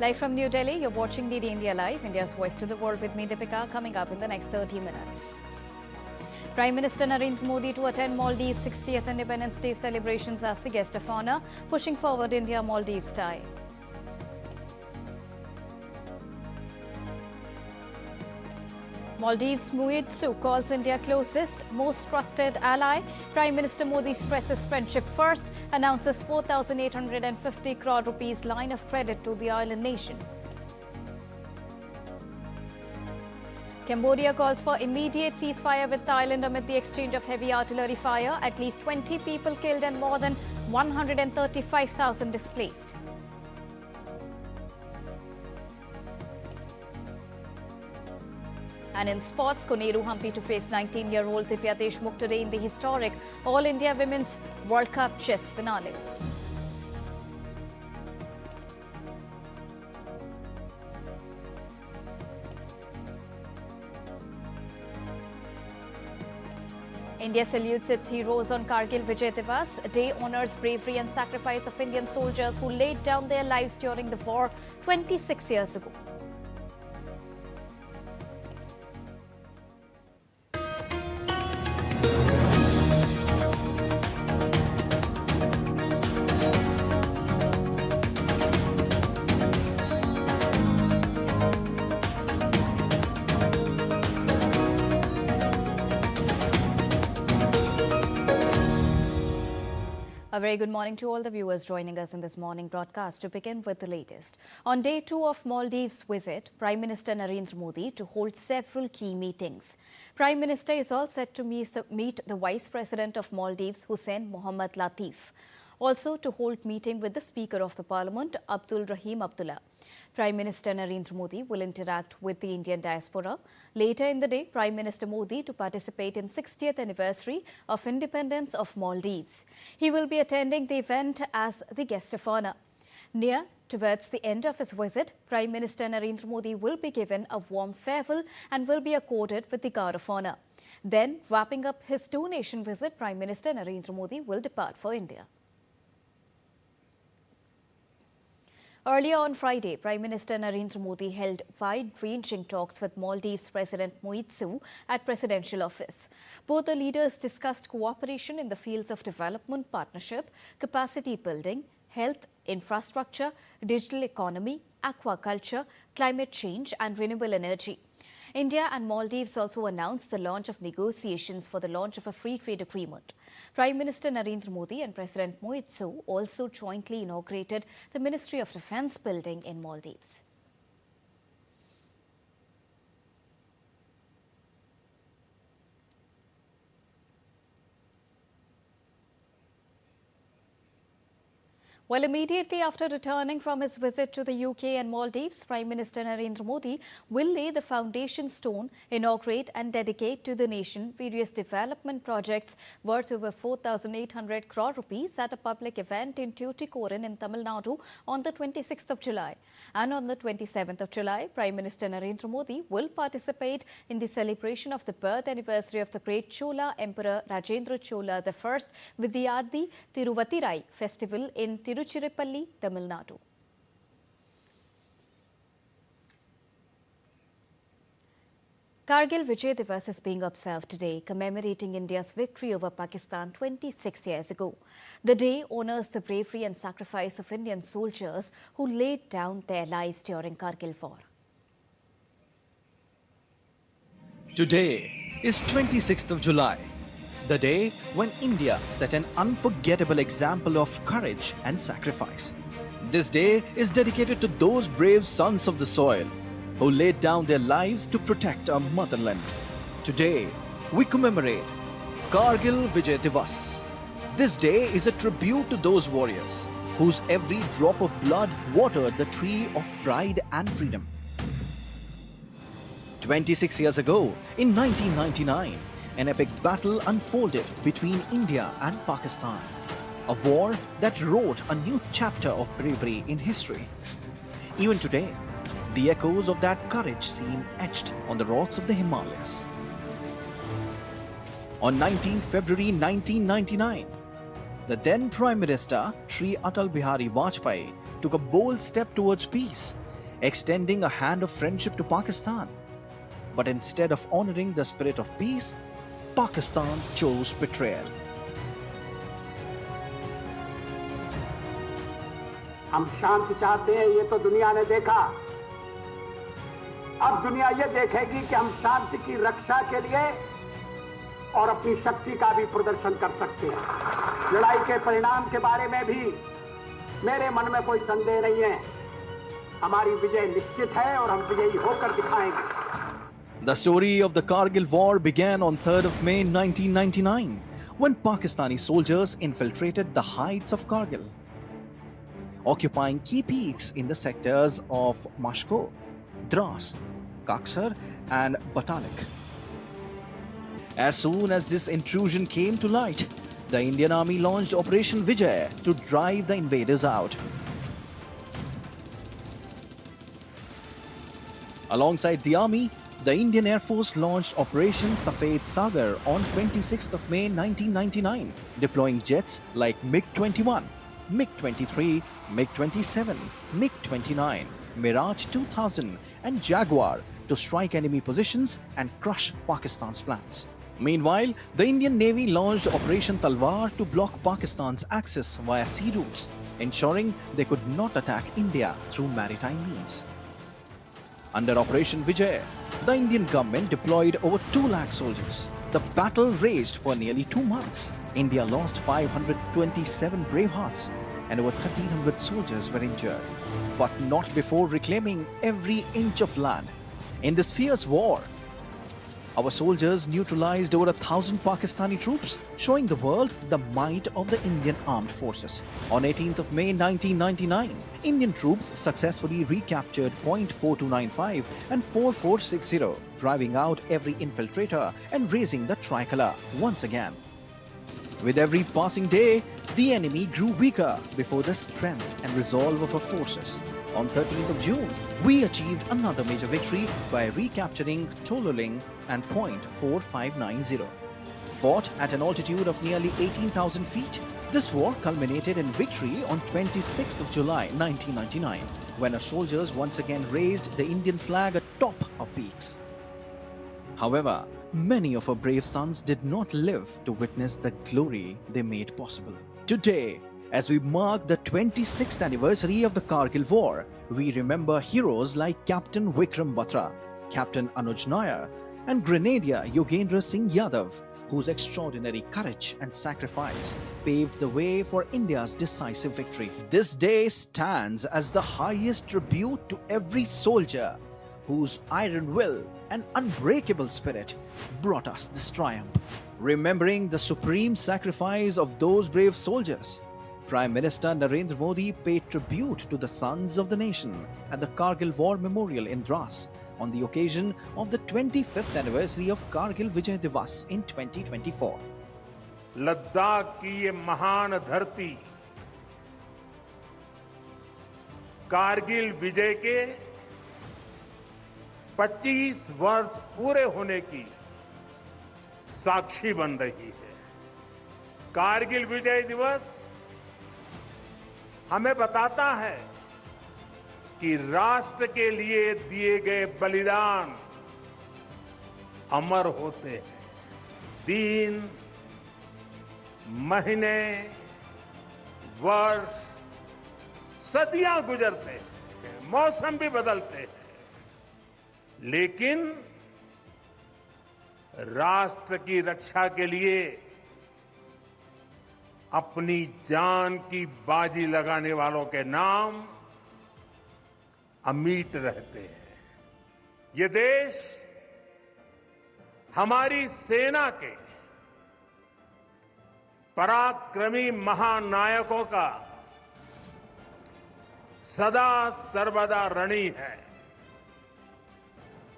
Live from New Delhi, you're watching DD India Live, India's voice to the world with me, Deepika, coming up in the next 30 minutes. Prime Minister Narendra Modi to attend Maldives' 60th Independence Day celebrations as the guest of honour, pushing forward India-Maldives tie. Maldives' Muidzu calls India closest, most trusted ally. Prime Minister Modi stresses friendship first, announces 4,850 crore rupees line of credit to the island nation. Cambodia calls for immediate ceasefire with Thailand amid the exchange of heavy artillery fire. At least 20 people killed and more than 135,000 displaced. And in sports, Koneru Hampi to face 19-year-old Divya Deshmukh today in the historic All India Women's World Cup chess finale. India salutes its heroes on Kargil Vijay Divas. Day honours bravery and sacrifice of Indian soldiers who laid down their lives during the war 26 years ago. A very good morning to all the viewers joining us in this morning broadcast. To begin with the latest. On day 2 of Maldives visit, Prime Minister Narendra Modi to hold several key meetings. Prime Minister is all set to meet the Vice President of Maldives, Hussein Mohammad Latif. Also to hold meeting with the Speaker of the Parliament, Abdul Rahim Abdullah. Prime Minister Narendra Modi will interact with the Indian diaspora. Later in the day, Prime Minister Modi to participate in 60th anniversary of independence of Maldives. He will be attending the event as the guest of honour. Near towards the end of his visit, Prime Minister Narendra Modi will be given a warm farewell and will be accorded with the guard of honour. Then, wrapping up his two-nation visit, Prime Minister Narendra Modi will depart for India. Earlier on Friday, Prime Minister Narendra Modi held wide-ranging talks with Maldives President Muidzu at Presidential Office. Both the leaders discussed cooperation in the fields of development partnership, capacity building, health, infrastructure, digital economy, aquaculture, climate change and renewable energy. India and Maldives also announced the launch of negotiations for the launch of a free trade agreement. Prime Minister Narendra Modi and President Muidzu also jointly inaugurated the Ministry of Defence building in Maldives. Well, immediately after returning from his visit to the UK and Maldives, Prime Minister Narendra Modi will lay the foundation stone, inaugurate and dedicate to the nation various development projects worth over 4,800 crore rupees at a public event in Tuticorin in Tamil Nadu on the 26th of July. And on the 27th of July, Prime Minister Narendra Modi will participate in the celebration of the birth anniversary of the great Chola Emperor Rajendra Chola I with the Adi Tiruvatirai festival in Tiruchirappalli, Tamil Nadu. Kargil Vijay Divas is being observed today, commemorating India's victory over Pakistan 26 years ago. The day honours the bravery and sacrifice of Indian soldiers who laid down their lives during Kargil war. Today is 26th of July. The day when India set an unforgettable example of courage and sacrifice. This day is dedicated to those brave sons of the soil who laid down their lives to protect our motherland. Today, we commemorate Kargil Vijay Divas. This day is a tribute to those warriors whose every drop of blood watered the tree of pride and freedom. 26 years ago, in 1999, an epic battle unfolded between India and Pakistan. A war that wrote a new chapter of bravery in history. Even today, the echoes of that courage seem etched on the rocks of the Himalayas. On 19th February 1999, the then Prime Minister Shri Atal Bihari Vajpayee took a bold step towards peace extending a hand of friendship to Pakistan. But instead of honoring the spirit of peace, Pakistan chose betrayal. हम शांति चाहते हैं, ये तो दुनिया ने देखा। अब दुनिया ये देखेगी कि हम शांति की रक्षा के लिए और अपनी शक्ति का भी प्रदर्शन कर सकते हैं। लड़ाई के परिणाम के बारे में भी मेरे मन में कोई संदेह नहीं है। हमारी विजय निश्चित है और हम विजयी होकर दिखाएंगे। The story of the Kargil War began on 3rd of May 1999 when Pakistani soldiers infiltrated the heights of Kargil, occupying key peaks in the sectors of Mashko, Dras, Kaksar and Batalik. As soon as this intrusion came to light, the Indian Army launched Operation Vijay to drive the invaders out. Alongside the army, the Indian Air Force launched Operation Safed Sagar on 26th of May 1999, deploying jets like MiG-21, MiG-23, MiG-27, MiG-29, Mirage 2000 and Jaguar to strike enemy positions and crush Pakistan's plans. Meanwhile, the Indian Navy launched Operation Talwar to block Pakistan's access via sea routes, ensuring they could not attack India through maritime means. Under Operation Vijay, the Indian government deployed over 2 lakh soldiers. The battle raged for nearly 2 months. India lost 527 brave hearts and over 1,300 soldiers were injured, but not before reclaiming every inch of land. In this fierce war, our soldiers neutralized over 1,000 Pakistani troops, showing the world the might of the Indian armed forces. On 18th of May 1999, Indian troops successfully recaptured Point 4295 and 4460, driving out every infiltrator and raising the tricolour once again. With every passing day, the enemy grew weaker before the strength and resolve of our forces. On 13th of June, we achieved another major victory by recapturing Tololing and Point 4590. Fought at an altitude of nearly 18,000 feet, this war culminated in victory on 26th of July 1999, when our soldiers once again raised the Indian flag atop our peaks. However, many of our brave sons did not live to witness the glory they made possible. Today, as we mark the 26th anniversary of the Kargil War, we remember heroes like Captain Vikram Batra, Captain Anuj Nair, and Grenadier Yogendra Singh Yadav, whose extraordinary courage and sacrifice paved the way for India's decisive victory. This day stands as the highest tribute to every soldier whose iron will and unbreakable spirit brought us this triumph. Remembering the supreme sacrifice of those brave soldiers, Prime Minister Narendra Modi paid tribute to the sons of the nation at the Kargil War Memorial in Dras on the occasion of the 25th anniversary of Kargil Vijay Divas in 2024. Ladakh की ये महान धरती कारगिल विजय के 25 वर्ष पूरे होने की साक्षी बन रही है। कारगिल विजय दिवस हमें बताता है कि राष्ट्र के लिए दिए गए बलिदान अमर होते हैं। दिन, महीने, वर्ष, सदियां गुजरते हैं, मौसम भी बदलते हैं, लेकिन राष्ट्र की रक्षा के लिए अपनी जान की बाजी लगाने वालों के नाम अमिट रहते हैं। ये देश हमारी सेना के पराक्रमी महानायकों का सदा सर्वदा ऋणी है।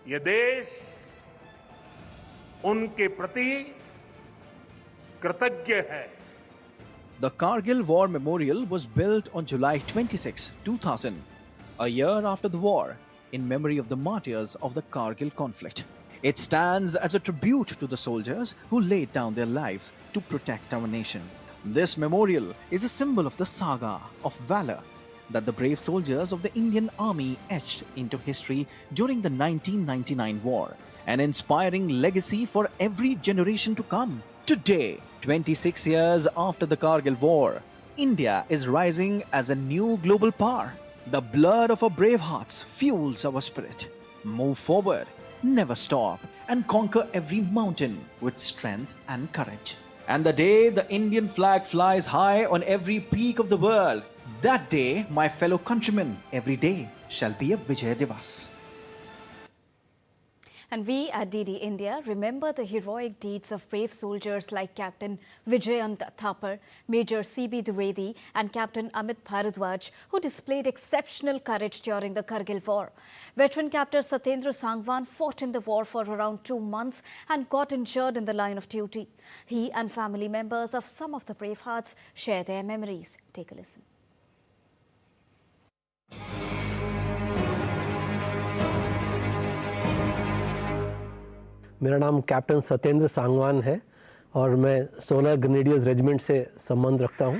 ये देश उनके प्रति कृतज्ञ है। The Kargil War Memorial was built on July 26, 2000, a year after the war, in memory of the martyrs of the Kargil conflict. It stands as a tribute to the soldiers who laid down their lives to protect our nation. This memorial is a symbol of the saga of valor, that the brave soldiers of the Indian Army etched into history during the 1999 war, an inspiring legacy for every generation to come. Today, 26 years after the Kargil war, India is rising as a new global power. The blood of our brave hearts fuels our spirit. Move forward, never stop, and conquer every mountain with strength and courage. And the day the Indian flag flies high on every peak of the world, that day, my fellow countrymen, every day shall be a Vijay Divas. And we at DD India remember the heroic deeds of brave soldiers like Captain Vijayant Thapar, Major C.B. Dwivedi and Captain Amit Bharadwaj, who displayed exceptional courage during the Kargil war. Veteran Captain Satyendra Sangwan fought in the war for around 2 months and got injured in the line of duty. He and family members of some of the brave hearts share their memories. Take a listen. मेरा नाम captain Satyendra Sangwan है और मैं 16 grenadiers regiment से संबंध रखता हूं।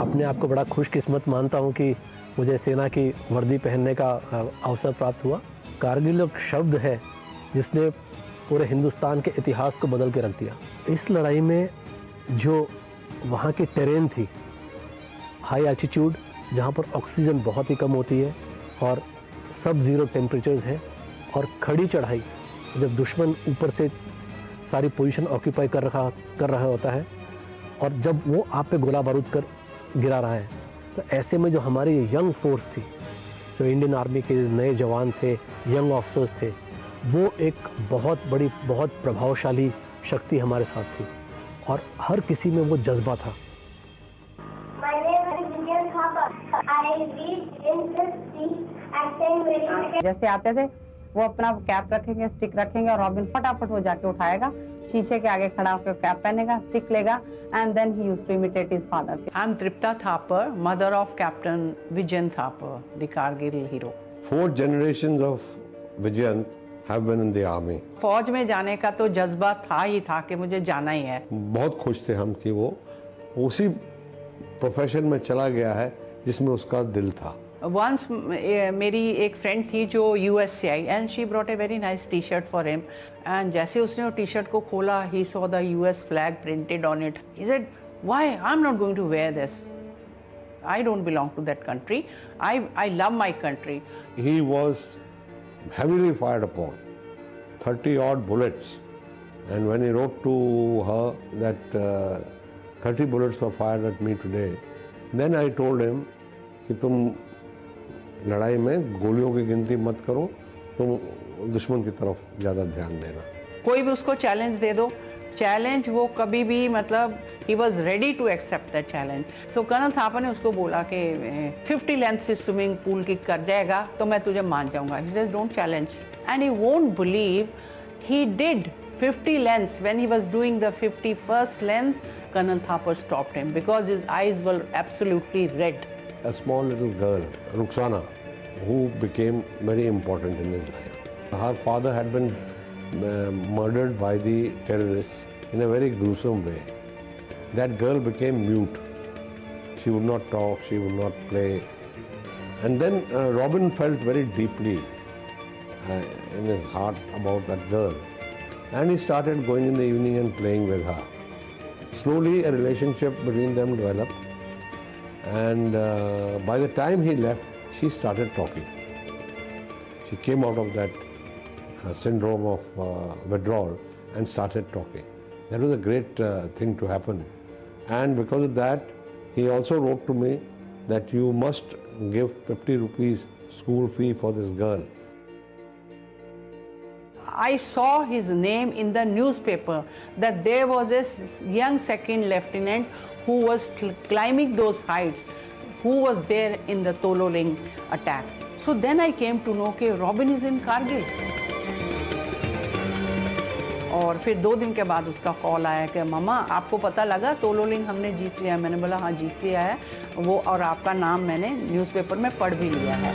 अपने आप को बड़ा खुशकिस्मत मानता हूं कि मुझे सेना की वर्दी पहनने का अवसर प्राप्त हुआ। कारगिल एक शब्द है जिसने पूरे हिंदुस्तान के इतिहास को बदल के रख दिया। इस लड़ाई में जो वहाँ की टेरेन थी, हाई एल्टीट्यूड, जहाँ पर ऑक्सीजन बहुत ही कम होती है और सब ज़ीरो टेम्परेचर्स हैं, और खड़ी चढ़ाई, जब दुश्मन ऊपर से सारी पोजीशन ऑक्यूपाई कर रहा होता है और जब वो आप पे गोला बारूद कर गिरा रहा है, तो ऐसे में जो हमारी यंग फोर्स थी, जो इंडियन आर्मी के नए जवान थे, यंग ऑफिसर्स थे, वो एक बहुत बड़ी, बहुत प्रभावशाली शक्ति हमारे साथ थी और हर किसी में वो जज्बा था। जैसे आते थे वो अपना कैप रखेंगे, स्टिक रखेंगे और रॉबिन फटाफट वो जाके उठाएगा, शीशे के आगे खड़ा होकर कैप पहनेगा, स्टिक लेगा, and then he used to imitate his father. I'm Tripta Thapar, mother of Captain Vijayant Thapar, the Kargil hero. 4 generations of Vijayant have been in the army. फौज में जाने का तो जज्बा था ही था कि मुझे जाना ही है। बहुत खुश थे हम कि वो उसी प्रोफेशन में चला गया है जिसमें उसका दिल था। Once मेरी एक फ्रेंड थी जो US से आई and she brought a very nice T-shirt for him, and जैसे उसने वो टी-शर्ट को खोला, he saw the US flag printed on it. He said, "Why? I'm not going to wear this. I don't belong to that country. I love my country." He was heavily fired upon, 30 odd bullets, and when he wrote to her that 30 bullets were fired at me today, then I told him कि तुम लड़ाई में गोलियों की गिनती मत करो, तुम दुश्मन की तरफ ज़्यादा ध्यान देना। कोई भी उसको चैलेंज दे दो, चैलेंज वो कभी भी, मतलब he was ready to accept that challenge. So colonel Thapa ने उसको बोला कि 50 लेंथ से स्विमिंग पूल की कर जाएगा तो मैं तुझे मान जाऊंगा। He says don't challenge, and he won't believe he did 50 lengths. When he was doing the 51st length, Colonel Thapar stopped him because his eyes were absolutely red. A small little girl, Ruxana, who became very important in his life. Her father had been murdered by the terrorists in a very gruesome way. That girl became mute. She would not talk, she would not play. And then Robin felt very deeply in his heart about that girl. And he started going in the evening and playing with her. Slowly a relationship between them developed. And by the time he left, she started talking. She came out of that syndrome of withdrawal and started talking. That was a great thing to happen. And because of that, he also wrote to me that you must give 50 rupees school fee for this girl. I saw his name in the newspaper that there was a young second lieutenant who was climbing those heights, who was there in the Tololing attack. So then I came to know that Robin is in Kargil. और फिर 2 दिन के बाद उसका call आया कि मामा आपको पता लगा तोलोलिंग हमने जीत लिया। मैंने बोला हाँ जीत लिया है वो, और आपका नाम मैंने न्यूज़पेपर में पढ़ भी लिया है।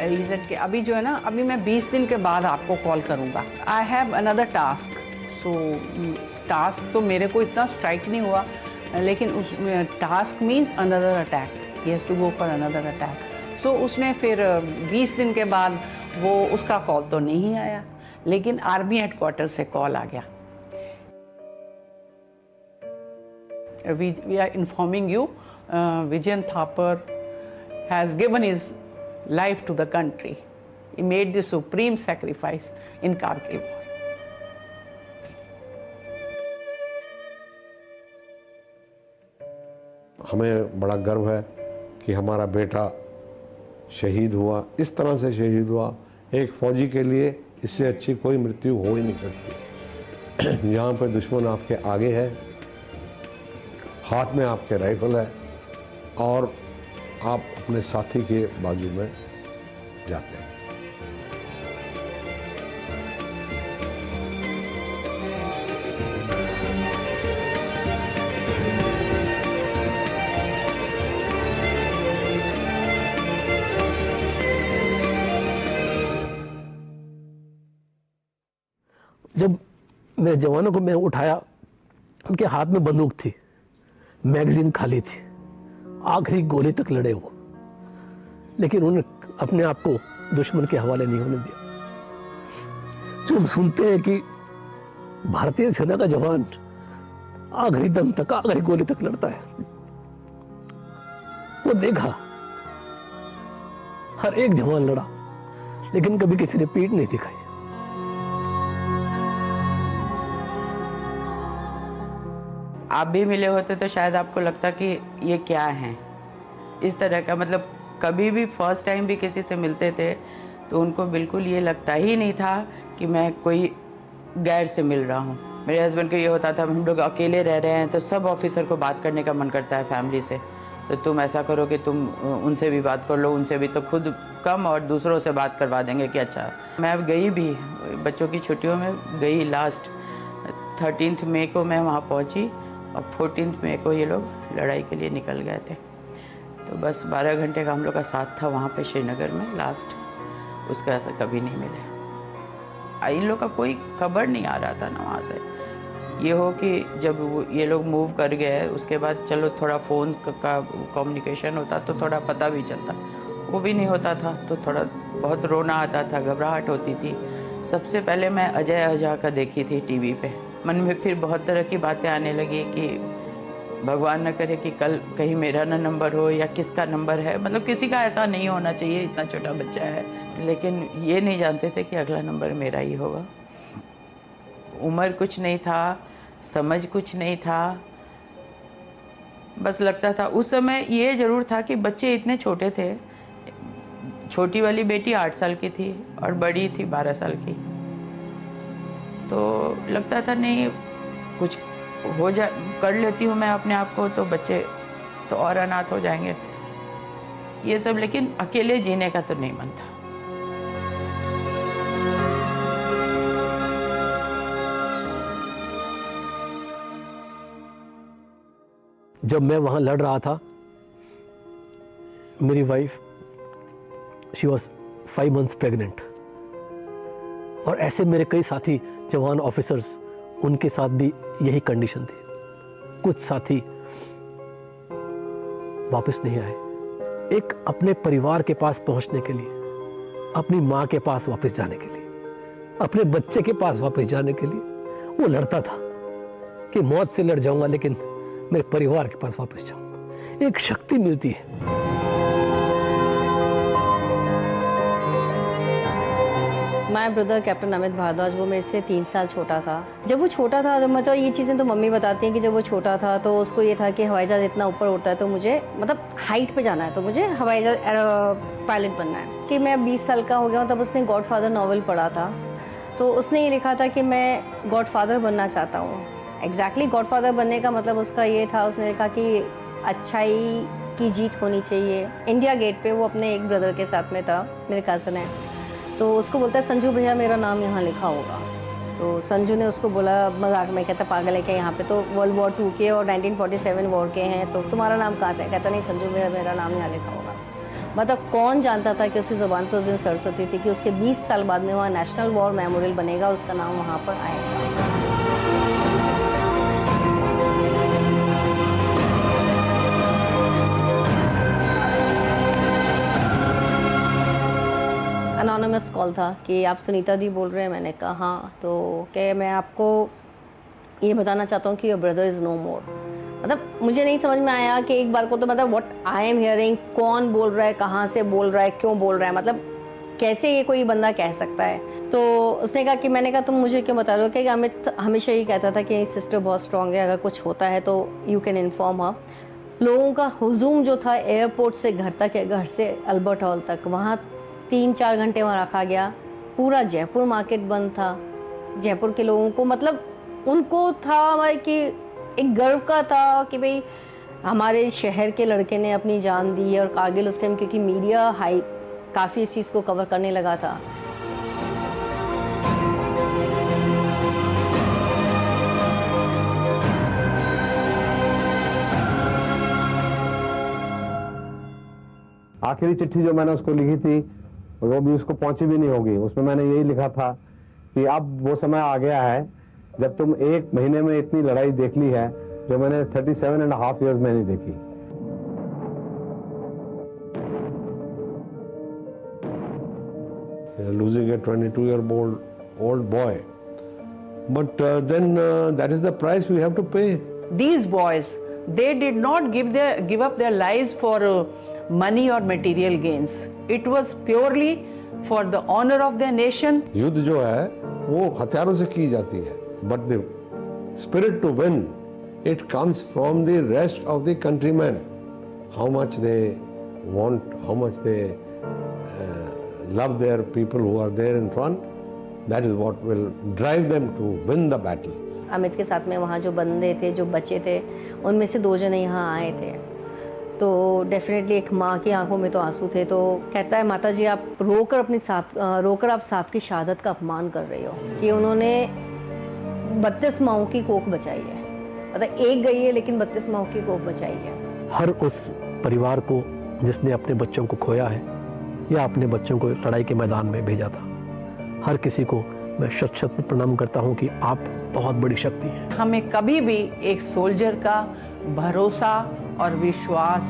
रीज़न कि अभी जो है ना, अभी मैं 20 दिन के बाद आपको कॉल करूँगा। I have another task, so task तो मेरे को इतना स्ट्राइक नहीं हुआ, लेकिन उस task means another attack, he has to go for another attack. So उसने फिर 20 दिन के बाद वो उसका कॉल तो नहीं आया, लेकिन आर्मी हेडक्वार्टर से कॉल आ गया, we are informing you, Vijayan Thapar has given his life to the country. He made the supreme sacrifice in Kargil. हमें बड़ा गर्व है कि हमारा बेटा शहीद हुआ, इस तरह से शहीद हुआ। एक फौजी के लिए इससे अच्छी कोई मृत्यु हो ही नहीं सकती। यहाँ पे दुश्मन आपके आगे है, हाथ में आपके राइफल है और आप अपने साथी के बाजू में जाते हैं। जब मेरे जवानों को मैं उठाया, उनके हाथ में बंदूक थी, मैगजीन खाली थी, आखिरी गोली तक लड़े वो, लेकिन उन्होंने अपने आप को दुश्मन के हवाले नहीं होने दिया। जो हम सुनते हैं कि भारतीय सेना का जवान आखिरी दम तक, आखिरी गोली तक लड़ता है, वो देखा, हर एक जवान लड़ा, लेकिन कभी किसी ने पीठ नहीं दिखाई। आप भी मिले होते तो शायद आपको लगता कि ये क्या है, इस तरह का, मतलब कभी भी फर्स्ट टाइम भी किसी से मिलते थे तो उनको बिल्कुल ये लगता ही नहीं था कि मैं कोई गैर से मिल रहा हूँ। मेरे हस्बैंड को ये होता था, हम लोग अकेले रह रहे हैं तो सब ऑफिसर को बात करने का मन करता है फैमिली से, तो तुम ऐसा करो कि तुम उनसे भी बात कर लो, उनसे भी तो खुद कम और दूसरों से बात करवा देंगे कि अच्छा। मैं अब गई भी, बच्चों की छुट्टियों में गई, लास्ट 13 मई को मैं वहाँ पहुँची और 14 मई को ये लोग लड़ाई के लिए निकल गए थे। तो बस 12 घंटे का हम लोग का साथ था वहाँ पे श्रीनगर में लास्ट, उसका ऐसा कभी नहीं मिला। इन लोग का कोई खबर नहीं आ रहा था ना वहाँ से। ये हो कि जब ये लोग मूव कर गए उसके बाद चलो थोड़ा फ़ोन का कम्युनिकेशन होता तो थोड़ा पता भी चलता, वो भी नहीं होता था, तो थोड़ा बहुत रोना आता था, घबराहट होती थी। सबसे पहले मैं अजय अजा का देखी थी टीवी पे, मन में फिर बहुत तरह की बातें आने लगी कि भगवान न करे कि कल कहीं मेरा ना नंबर हो या किसका नंबर है, मतलब किसी का ऐसा नहीं होना चाहिए, इतना छोटा बच्चा है। लेकिन ये नहीं जानते थे कि अगला नंबर मेरा ही होगा। उम्र कुछ नहीं था, समझ कुछ नहीं था, बस लगता था उस समय ये ज़रूर था कि बच्चे इतने छोटे थे। छोटी वाली बेटी 8 साल की थी और बड़ी थी 12 साल की, तो लगता था नहीं कुछ हो जा कर लेती हूँ मैं अपने आप को, तो बच्चे तो और अनाथ हो जाएंगे ये सब, लेकिन अकेले जीने का तो नहीं मन था। जब मैं वहाँ लड़ रहा था, मेरी wife she was 5 months pregnant, और ऐसे मेरे कई साथी जवान ऑफिसर्स, उनके साथ भी यही कंडीशन थी। कुछ साथी वापस नहीं आए। एक अपने परिवार के पास पहुंचने के लिए, अपनी माँ के पास वापस जाने के लिए, अपने बच्चे के पास वापस जाने के लिए वो लड़ता था कि मौत से लड़ जाऊंगा लेकिन मेरे परिवार के पास वापस जाऊंगा। एक शक्ति मिलती है। My brother captain Amit Bhardwaj, वो मेरे से 3 साल छोटा था। जब वो छोटा था, मतलब ये चीज़ें तो मम्मी बताती हैं कि जब वो छोटा था तो उसको ये था कि हवाई जहाज़ इतना ऊपर उड़ता है तो मुझे मतलब हाइट पे जाना है, तो मुझे हवाई जहाज़ पायलट बनना है। कि मैं 20 साल का हो गया हूँ तब उसने गॉडफादर नॉवल पढ़ा था, तो उसने ये लिखा था कि मैं गॉडफादर बनना चाहता हूँ। एग्जैक्टली गॉडफादर बनने का मतलब उसका ये था, उसने लिखा कि अच्छाई की जीत होनी चाहिए। इंडिया गेट पे वो अपने एक ब्रदर के साथ में था, मेरे कज़न है, तो उसको बोलता है संजू भैया मेरा नाम यहाँ लिखा होगा। तो संजू ने उसको बोला मजाक में, कहता पागल है क्या, यहाँ पे तो World War II के और 1947 वॉर के हैं, तो तुम्हारा नाम कहाँ से है? कहता नहीं संजू भैया मेरा नाम यहाँ लिखा होगा। मतलब कौन जानता था कि उसकी ज़ुबान पर उस दिन सरस्वती थी कि उसके 20 साल बाद में वहाँ नेशनल वॉर मेमोरियल बनेगा और उसका नाम वहाँ पर आएगा। मिस कॉल था कि आप सुनीता दी बोल रहे हैं। मैंने कहा हाँ, तो क्या मैं आपको ये बताना चाहता हूँ कि योर ब्रदर इज़ नो मोर। मतलब मुझे नहीं समझ में आया कि एक बार को तो मतलब व्हाट आई एम हियरिंग, कौन बोल रहा है, कहाँ से बोल रहा है, क्यों बोल रहा है, मतलब कैसे ये कोई बंदा कह सकता है। तो उसने कहा कि मैंने कहा तुम मुझे क्यों बता रहे हो, कि अमित हमेशा ही कहता था कि सिस्टर बहुत स्ट्रांग है, अगर कुछ होता है तो यू कैन इन्फॉर्म हर। लोगों का हुजूम जो था एयरपोर्ट से घर तक है, घर से अल्बर्ट हॉल तक, वहाँ 3-4 घंटे वहाँ रखा गया। पूरा जयपुर मार्केट बंद था। जयपुर के लोगों को मतलब उनको था भाई कि एक गर्व का था कि भाई हमारे शहर के लड़के ने अपनी जान दी है। और कारगिल उस टाइम क्योंकि मीडिया हाई काफ़ी इस चीज़ को कवर करने लगा था। आखिरी चिट्ठी जो मैंने उसको लिखी थी वो भी उसको पहुंची भी नहीं होगी। उसमें मैंने यही लिखा था कि अब वो समय आ गया है जब तुम 1 महीने में इतनी लड़ाई देख ली है जो मैंने 37.5 years में नहीं देखी। Losing a 22-year-old boy, but then that is the price we have to pay. These boys, they did not give up their lives for money or material gains. It was purely for the honor of their nation. युद्ध जो है वो हथियारों से की जाती है, but the spirit to win, it comes from the rest of the countrymen. How much they want, how much they love their people who are there in front, that is what will drive them to win the battle. Amit के साथ में वहाँ जो बंदे थे, जो बच्चे थे, उनमें से 2 जने यहाँ आए थे। तो डेफिनेटली एक माँ की आंखों में तो आंसू थे। तो कहता है माता जी आप रोकर आप साहब की शहादत का अपमान कर रही हो, कि उन्होंने 32 माओं की कोख बचाई है। मतलब एक गई है लेकिन 32 माओं की कोख बचाई है। हर उस परिवार को जिसने अपने बच्चों को खोया है या अपने बच्चों को लड़ाई के मैदान में भेजा था, हर किसी को मैं शत-शत प्रणाम करता हूं कि आप बहुत बड़ी शक्ति हैं। हमें कभी भी एक सोल्जर का भरोसा और विश्वास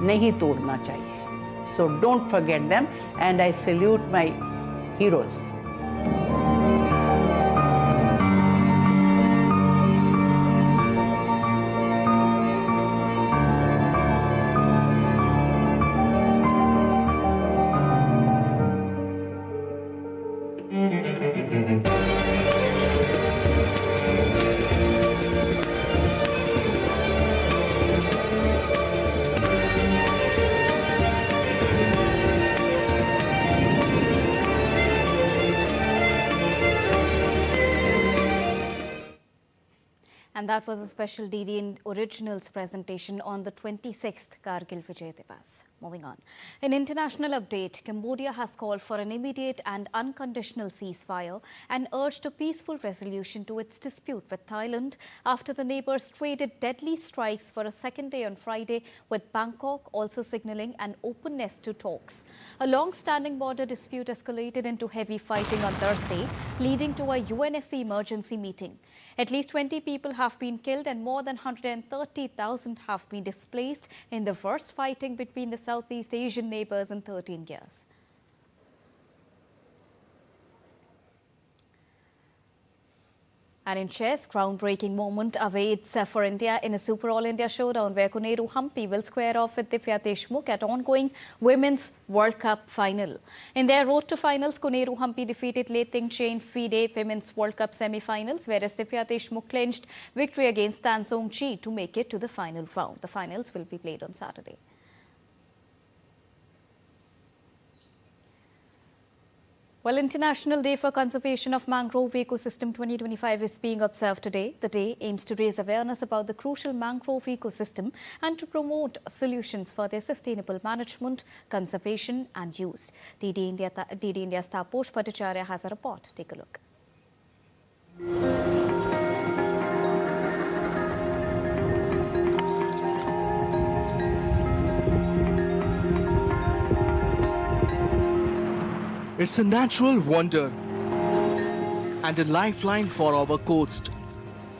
नहीं तोड़ना चाहिए। So don't forget them and I salute my heroes. And that was a special DD Originals presentation on the 26th Kargil Vijay Divas. Moving on. In international update, Cambodia has called for an immediate and unconditional ceasefire and urged a peaceful resolution to its dispute with Thailand after the neighbors traded deadly strikes for a second day on Friday, with Bangkok also signalling an openness to talks. A long-standing border dispute escalated into heavy fighting on Thursday, leading to a UNSC emergency meeting. At least 20 people have been killed and more than 130,000 have been displaced in the worst fighting between the Southeast Asian neighbors in 13 years. And in chess, groundbreaking moment awaits for India in a Super All India showdown where Koneru Humpy will square off with Divya Deshmukh at ongoing Women's World Cup final. In their road to finals, Koneru Humpy defeated Lei Ting Chain FIDE Women's World Cup semi-finals, whereas Divya Deshmukh clinched victory against Tan Song Chi to make it to the final round. The finals will be played on Saturday. Well, International Day for Conservation of Mangrove Ecosystem 2025 is being observed today. The day aims to raise awareness about the crucial mangrove ecosystem and to promote solutions for their sustainable management, conservation and use. DD India's Taposh Bhattacharya has a report. Take a look. It's a natural wonder and a lifeline for our coast.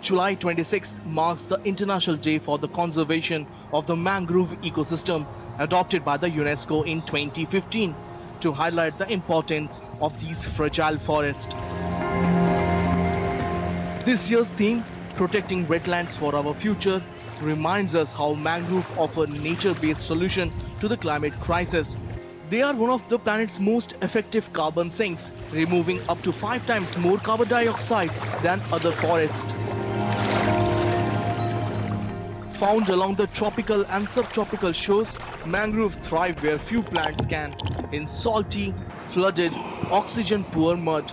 July 26th marks the International Day for the Conservation of the Mangrove Ecosystem, adopted by the UNESCO in 2015. to highlight the importance of these fragile forests. This year's theme, Protecting Wetlands for Our Future, reminds us how mangrove offer nature-based solution to the climate crisis. They are one of the planet's most effective carbon sinks, removing up to 5 times more carbon dioxide than other forests. Found along the tropical and subtropical shores, mangroves thrive where few plants can, in salty, flooded, oxygen-poor mud.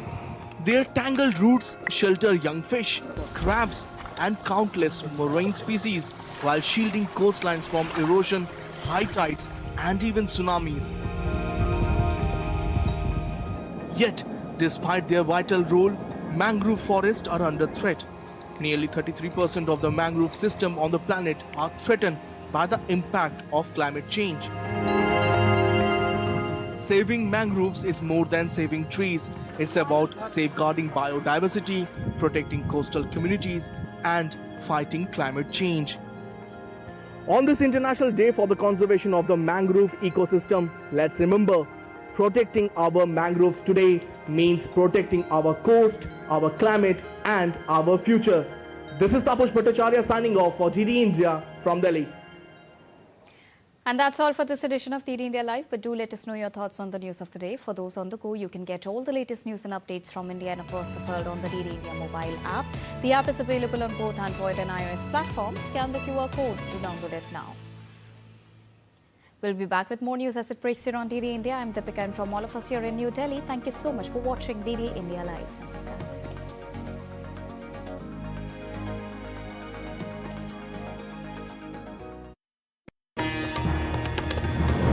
Their tangled roots shelter young fish, crabs, and countless marine species while shielding coastlines from erosion, high tides, and even tsunamis. Yet, despite their vital role, mangrove forests are under threat. Nearly 33% of the mangrove system on the planet are threatened by the impact of climate change. Saving mangroves is more than saving trees. It's about safeguarding biodiversity, protecting coastal communities, and fighting climate change. On this International Day for the Conservation of the Mangrove Ecosystem, let's remember, protecting our mangroves today means protecting our coast, our climate, and our future. This is Tapush Bhattacharya signing off for DD India from Delhi. And that's all for this edition of DD India Live. But do let us know your thoughts on the news of the day. For those on the go, you can get all the latest news and updates from India and across the world on the DD India mobile app. The app is available on both Android and iOS platforms. Scan the QR code to download it now. We'll be back with more news as it breaks here on DD India. I'm Deepika, and from all of us here in New Delhi, thank you so much for watching DD India Live. Namaskar.